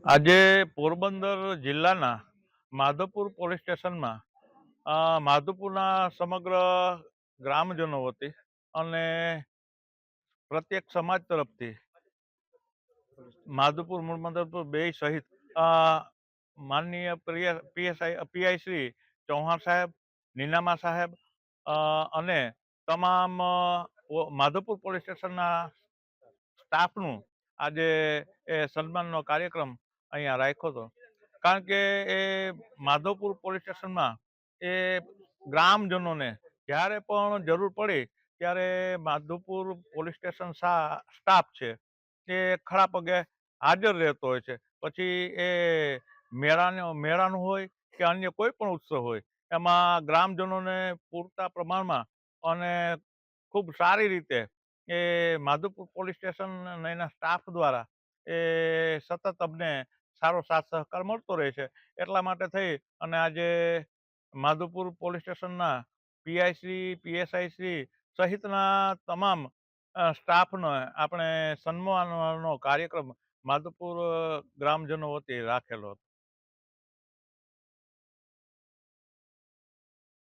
આજે પોરબંદર જિલ્લાના માધવપુર પોલીસ સ્ટેશનમાં માધવપુરના સમગ્ર ગ્રામજનો વતી અને પ્રત્યેક સમાજ તરફથી માધવપુર મૂળમંદરપુર બે સહિત માનનીય પીઆઈ શ્રી ચૌહાણ સાહેબ, નીનામા સાહેબ અને તમામ માધવપુર પોલીસ સ્ટેશનના સ્ટાફનું આજે સન્માનનો કાર્યક્રમ અહીંયા રાખ્યો હતો. કારણ કે એ માધવપુર પોલીસ સ્ટેશનમાં એ ગ્રામજનોને જ્યારે પણ જરૂર પડી ત્યારે માધવપુર પોલીસ સ્ટેશન સ્ટાફ છે એ ખડા પગે હાજર રહેતો હોય છે. પછી એ મેળાનું હોય કે અન્ય કોઈ પણ ઉત્સવ હોય એમાં ગ્રામજનોને પૂરતા પ્રમાણમાં અને ખૂબ સારી રીતે એ માધવપુર પોલીસ સ્ટેશન અને એના સ્ટાફ દ્વારા એ સતત અમને સારો સાથ સહકાર મળતો રહે છે. એટલા માટે થઈ અને આજે માધવપુર પોલીસ સ્ટેશનના પીઆઈ શ્રી, પીએસઆઈ શ્રી સહિતના તમામ સ્ટાફનો આપણે સન્માનનો કાર્યક્રમ માધવપુર ગ્રામજનો વતી રાખેલો હતો.